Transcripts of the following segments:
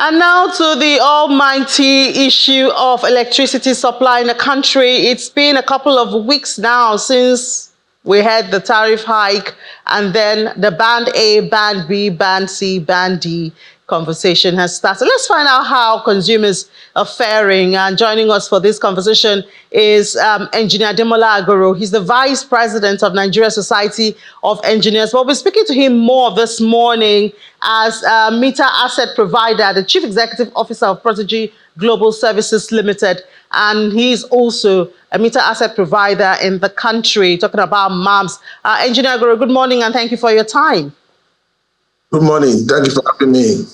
And now to the almighty issue of electricity supply in the country. It's been a couple of weeks now since we had the tariff hike and then the band A, band B, band C, band D conversation has started. Let's find out how consumers are faring. And joining us for this conversation is Engineer Demola Agoro. He's the Vice President of Nigeria Society of Engineers. We'll be speaking to him more this morning as a meter asset provider, the Chief Executive Officer of Prodigy Global Services Limited. And he's also a meter asset provider in the country, talking about MAMS. Engineer Agoro, good morning and thank you for your time. Good morning. Thank you for having me.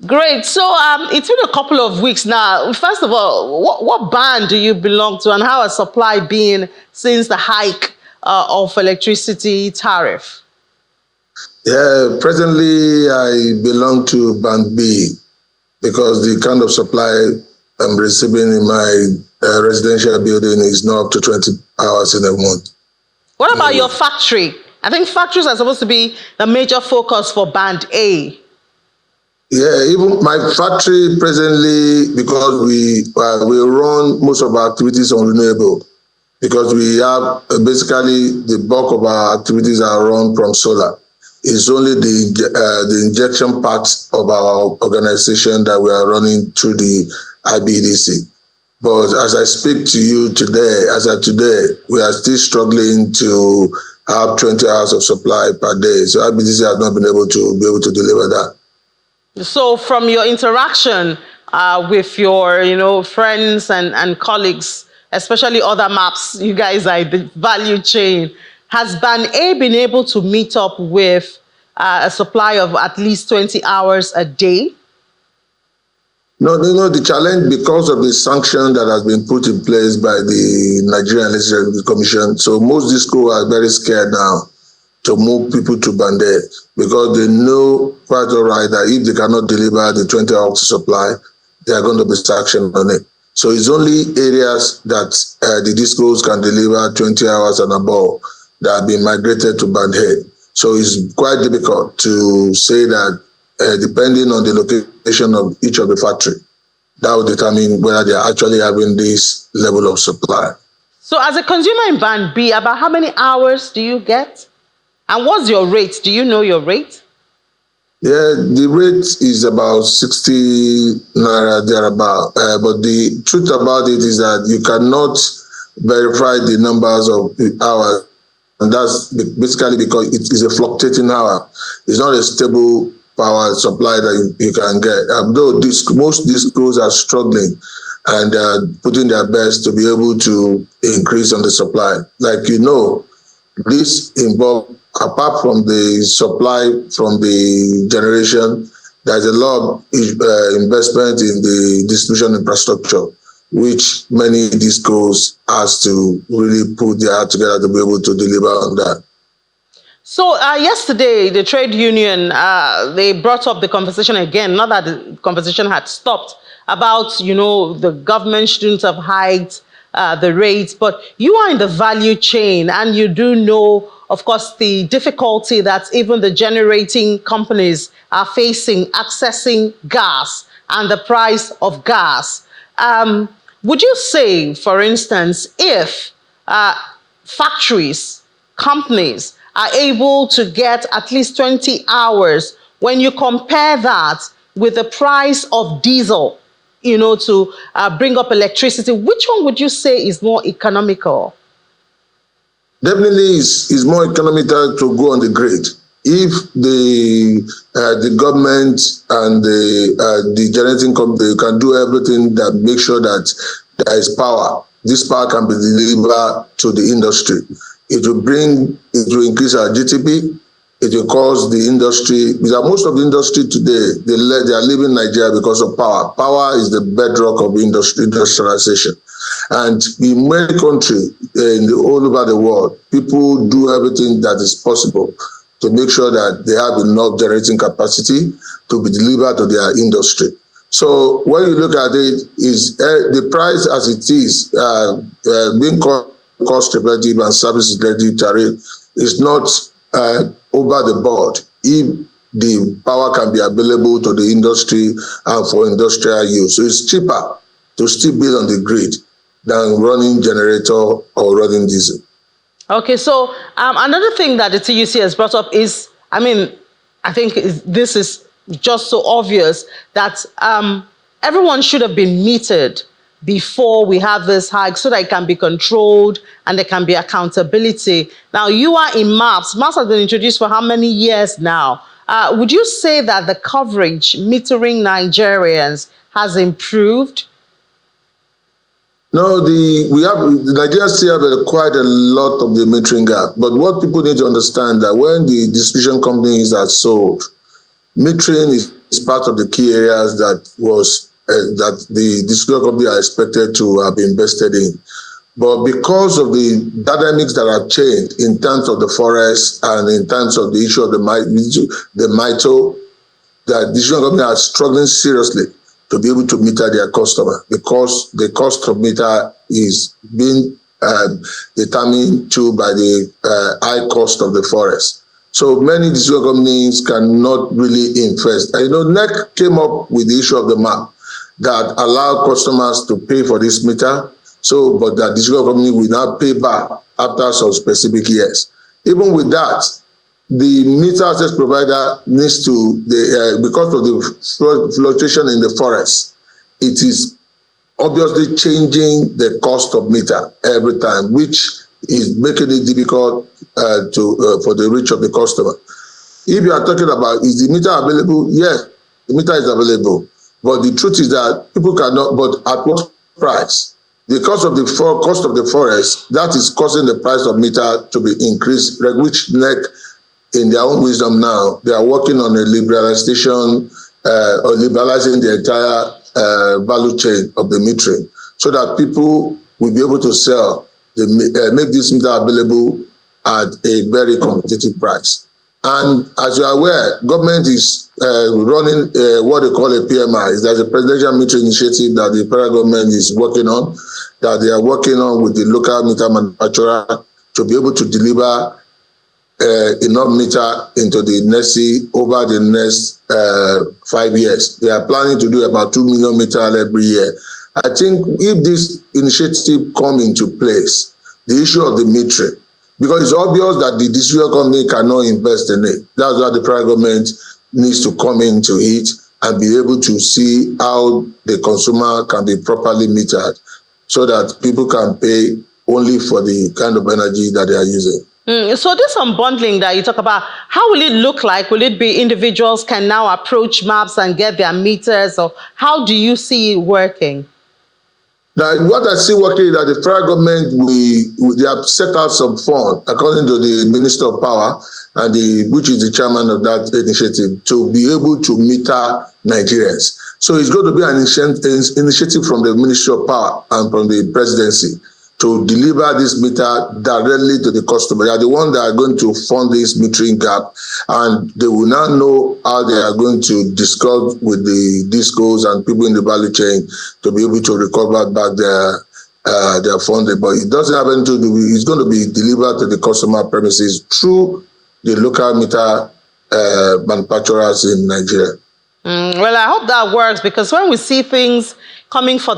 Great. So it's been a couple of weeks now. First of all, what band do you belong to and how has supply been since the hike of electricity tariff? Yeah, presently I belong to band B because the kind of supply I'm receiving in my residential building is not up to 20 hours in a month. What about your factory? I think factories are supposed to be the major focus for band A. Yeah, even my factory presently, because we run most of our activities on renewable, because we have basically the bulk of our activities are run from solar. It's only the injection part of our organization that we are running through the IBDC. But as I speak to you today, we are still struggling to have 20 hours of supply per day. So IBDC has not been able to deliver that. So from your interaction with your friends and colleagues, especially other maps, you guys are the value chain, has band A been able to meet up with a supply of at least 20 hours a day? No, the challenge because of the sanction that has been put in place by the Nigerian Legislative Commission. So most disco are very scared now to move people to band A because they know quite all right that if they cannot deliver the 20 hours supply, they are going to be sanctioned on it. So it's only areas that the discos can deliver 20 hours and above that have been migrated to band A. So it's quite difficult to say that depending on the location of each of the factory, that will determine whether they are actually having this level of supply. So as a consumer in band B, about how many hours do you get? And what's your rate? Do you know your rate? Yeah, the rate is about 60 naira thereabout. But the truth about it is that you cannot verify the numbers of the hours. And that's basically because it is a fluctuating hour. It's not a stable power supply that you can get. Though most discos are struggling and putting their best to be able to increase on the supply. Like this involves, apart from the supply from the generation, there's a lot of investment in the distribution infrastructure, which many discos has to really put their heart together to be able to deliver on that. So yesterday, the trade union, they brought up the conversation again, not that the conversation had stopped, about, the government shouldn't have hiked the rates, but you are in the value chain and you do know, of course, the difficulty that even the generating companies are facing accessing gas and the price of gas. Would you say, for instance, if factories, companies are able to get at least 20 hours, when you compare that with the price of diesel, to bring up electricity, which one would you say is more economical? Definitely is more economical to go on the grid. If the government and the generating company can do everything that makes sure that there is power, this power can be delivered to the industry. It will increase our GDP. It will cause the industry, because most of the industry today, they are leaving Nigeria because of power. Power is the bedrock of industrialization. And in many countries, all over the world, people do everything that is possible to make sure that they have enough generating capacity to be delivered to their industry. So when you look at it, is the price as it is, being cost repetitive and service repetitive tariff is not over the board. If the power can be available to the industry and for industrial use. So it's cheaper to still build on the grid than running generator or running diesel. Okay, so another thing that the TUC has brought up is, I think this is just so obvious that everyone should have been metered before we have this hike so that it can be controlled and there can be accountability. Now, you are in MAPS. MAPS has been introduced for how many years now? Would you say that the coverage metering Nigerians has improved? No, Nigeria still have quite a lot of the metering gap. But what people need to understand that when the distribution companies are sold, metering is part of the key areas that the distribution company are expected to have invested in. But because of the dynamics that have changed in terms of the forest and in terms of the issue of the MITO, that distribution companies are struggling seriously to be able to meter their customer because the cost of meter is being determined too by the high cost of the forest. So many distribution companies cannot really invest. And, NEC came up with the issue of the map that allow customers to pay for this meter. So, but that distribution company will not pay back after some specific years. Even with that, the meter access provider needs to, because of the fluctuation in the forest, it is obviously changing the cost of meter every time, which is making it difficult for the reach of the customer. If you are talking about, is the meter available? Yes, the meter is available. But the truth is that people cannot, but at what price? The cost of the forest, that is causing the price of meter to be increased, which NEC, in their own wisdom now, they are working on a liberalization or liberalizing the entire value chain of the metering so that people will be able to sell, make this meter available at a very competitive price. And as you are aware, government is running what they call a PMI. There's a presidential metering initiative that the federal government is working on, that they are working on with the local meter manufacturer to be able to deliver enough meter into the over the next 5 years. They are planning to do about 2 million meters every year. I think if this initiative come into place, the issue of the metering, because it's obvious that the distribution company cannot invest in it. That's why the federal government needs to come into it and be able to see how the consumer can be properly metered so that people can pay only for the kind of energy that they are using. So this unbundling that you talk about, how will it look like? Will it be individuals can now approach MAPS and get their meters, or how do you see it working? Now, what I see working is that the federal government, they have set out some fund, according to the Minister of Power, and which is the chairman of that initiative, to be able to meter Nigerians. So it's going to be an initiative from the Ministry of Power and from the presidency to deliver this meter directly to the customer. They are the ones that are going to fund this metering gap, and they will now know how they are going to discuss with the discos and people in the value chain to be able to recover back their funding. But it doesn't have anything to do with, it's going to be delivered to the customer premises through the local meter manufacturers in Nigeria. Well, I hope that works, because when we see things coming from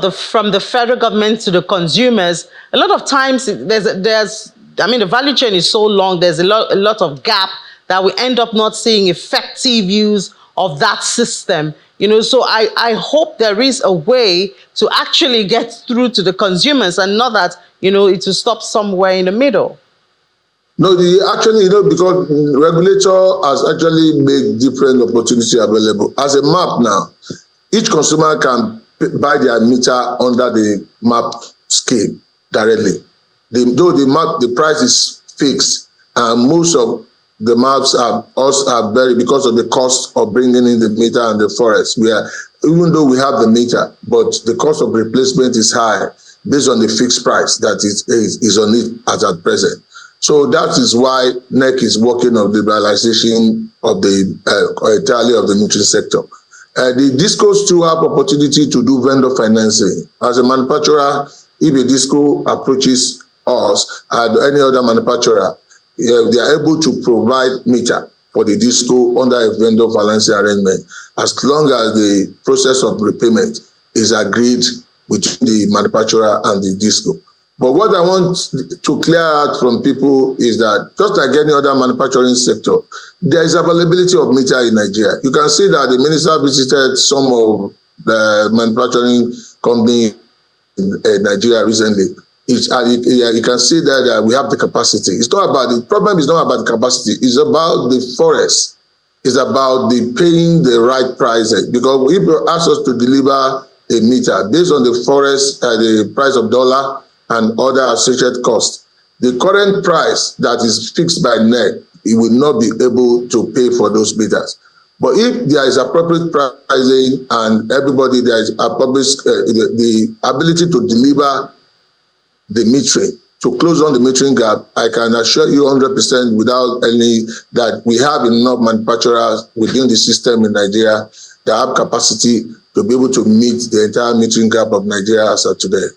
the federal government to the consumers, a lot of times the value chain is so long, there's a lot of gap that we end up not seeing effective use of that system. So I hope there is a way to actually get through to the consumers and not that, it will stop somewhere in the middle. No, because regulator has actually made different opportunity available. As a map now, each consumer can buy their meter under the map scheme directly. Though the price is fixed, and most of the maps are very, because of the cost of bringing in the meter and the forest. Even though we have the meter, but the cost of replacement is high based on the fixed price that is on it at present. So that is why NEC is working on the liberalization of entirely of the nutrient sector. The discos too have opportunity to do vendor financing. As a manufacturer, if a disco approaches us and any other manufacturer, they are able to provide meter for the disco under a vendor financing arrangement, as long as the process of repayment is agreed between the manufacturer and the disco. But what I want to clear out from people is that, just like any other manufacturing sector, there is availability of meter in Nigeria. You can see that the minister visited some of the manufacturing company in Nigeria recently. You can see that we have the capacity. It's not about the problem. Is not about the capacity. It's about the forest. It's about the paying the right prices. Because if you ask us to deliver a meter based on the forest, the price of dollar and other associated costs, the current price that is fixed by NEC, it will not be able to pay for those meters. But if there is appropriate pricing and everybody, there is the ability to deliver the metering, to close on the metering gap, I can assure you 100% without any that we have enough manufacturers within the system in Nigeria that have capacity to be able to meet the entire metering gap of Nigeria as of today.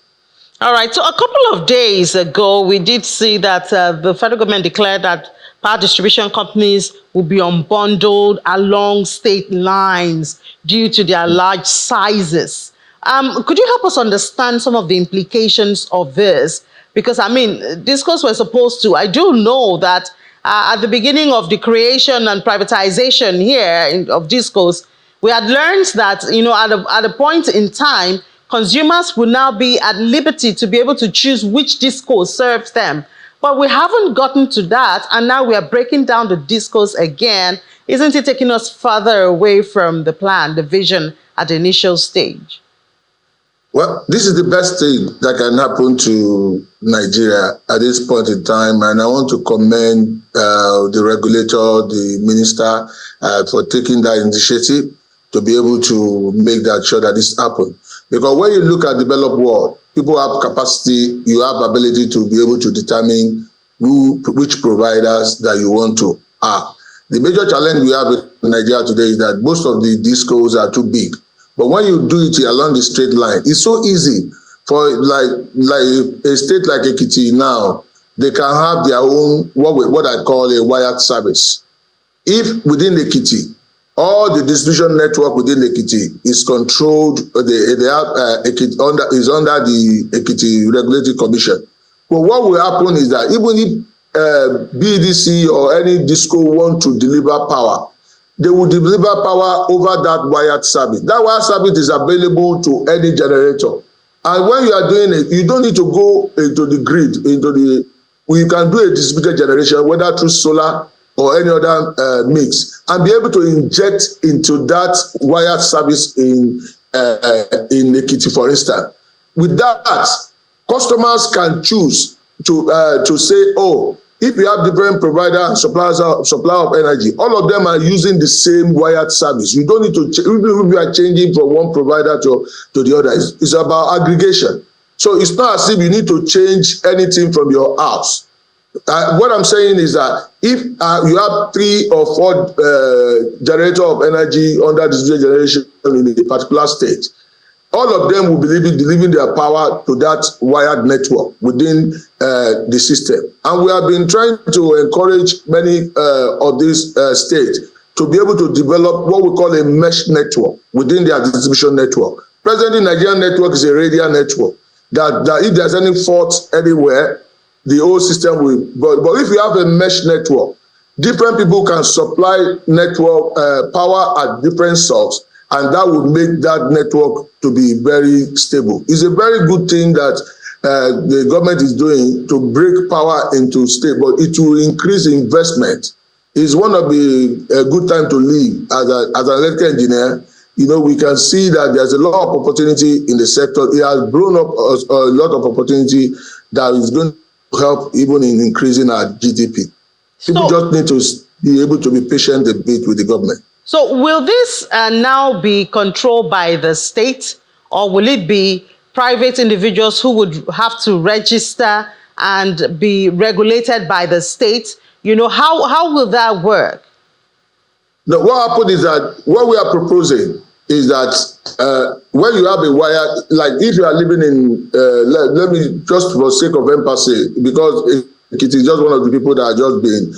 All right. So a couple of days ago, we did see that the federal government declared that power distribution companies will be unbundled along state lines due to their large sizes. Could you help us understand some of the implications of this? Because, I mean, discos were supposed to, I do know that at the beginning of the creation and privatization here of discos, we had learned that, at a point in time, consumers will now be at liberty to be able to choose which disco serves them. But we haven't gotten to that, and now we are breaking down the discos again. Isn't it taking us further away from the plan, the vision at the initial stage? Well, this is the best thing that can happen to Nigeria at this point in time, and I want to commend the regulator, the minister, for taking that initiative to be able to make that sure that this happens. Because when you look at developed world, people have capacity, you have ability to be able to determine which providers that you want to have. The major challenge we have in Nigeria today is that most of the discos are too big. But when you do it along the straight line, it's so easy for like a state like Ekiti now, they can have their own, what I call a wired service. If within Ekiti, all the distribution network within Ekiti is controlled, is under the Ekiti Regulatory Commission. But what will happen is that even if BDC or any disco want to deliver power, they will deliver power over that wired service. That wired service is available to any generator. And when you are doing it, you don't need to go into the grid, you can do a distributed generation, whether through solar or any other mix, and be able to inject into that wired service in Ekiti, for instance. With that, customers can choose to say, oh, if you have different provider and supplier of energy, all of them are using the same wired service. You don't need to, even if you are changing from one provider to the other, it's about aggregation. So it's not as if you need to change anything from your house. What I'm saying is that if you have 3 or 4 generator of energy under distributed generation in a particular state, all of them will be delivering their power to that wired network within the system. And we have been trying to encourage many of these states to be able to develop what we call a mesh network within their distribution network. Presently, Nigerian network is a radial network that if there's any fault anywhere, the whole system will. But if you have a mesh network, different people can supply network power at different sources, and that would make that network to be very stable. It's a very good thing that the government is doing to break power into state, but it will increase investment. It's one of the good time to live as an electrical engineer. We can see that there's a lot of opportunity in the sector. It has blown up a lot of opportunity that is going to help even in increasing our GDP. People just need to be able to be patient a bit with the government. So will this now be controlled by the state, or will it be private individuals who would have to register and be regulated by the state? How will that work? No, what happened is that what we are proposing is that when you have a wire, like if you are living in, let me just for sake of emphasis, because Ekiti is just one of the people that have just been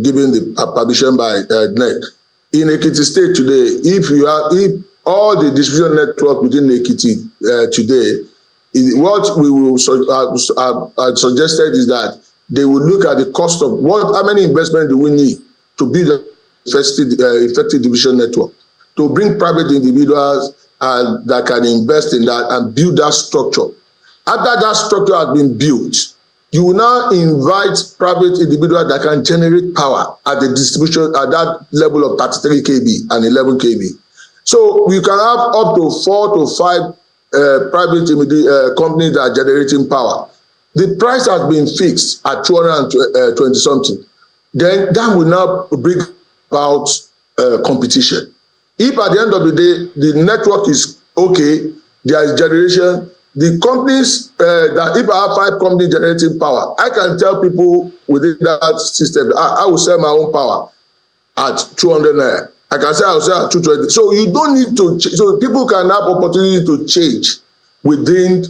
given the permission by NEC. In Ekiti State today, if all the distribution network within Ekiti today, what we will suggested is that they will look at the cost of how many investment do we need to build a effective distribution network, to bring private individuals that can invest in that and build that structure. After that structure has been built, you will now invite private individuals that can generate power at the distribution at that level of 33 kV and 11 kV. So we can have up to 4 to 5 private companies that are generating power. The price has been fixed at 220 something. Then that will now bring about competition. If at the end of the day the network is okay, there is generation, the companies that if I have 5 companies generating power, I can tell people within that system I will sell my own power at 200 naira. I can say I will sell at 220. So you don't need to. So people can have opportunity to change within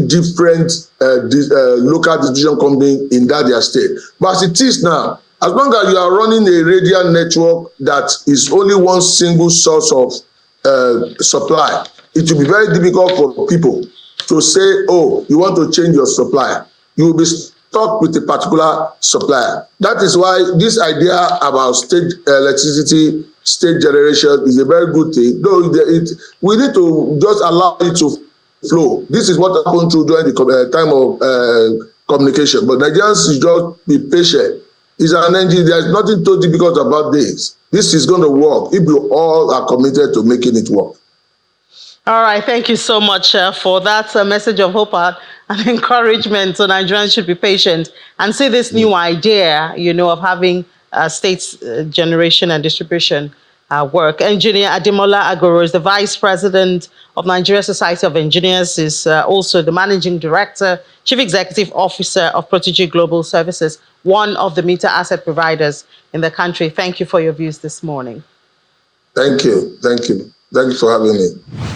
different local distribution companies in that their state. But as it is now, as long as you are running a radial network that is only one single source of supply, it will be very difficult for people to say, oh, you want to change your supplier. You will be stuck with a particular supplier. That is why this idea about state electricity, state generation is a very good thing. Though we need to just allow it to flow. This is what happened during the time of communication. But Nigerians should just be patient. It's an engine. There's nothing too difficult about this. This is going to work if you all are committed to making it work. All right, thank you so much for that message of hope and encouragement. So Nigerians should be patient and see this new idea, of having state generation and distribution work. Engineer Ademola Agoro is the Vice President of Nigeria Society of Engineers, is also the Managing Director, Chief Executive Officer of Protege Global Services, one of the meter asset providers in the country. Thank you for your views this morning. Thank you. Thank you. Thank you for having me.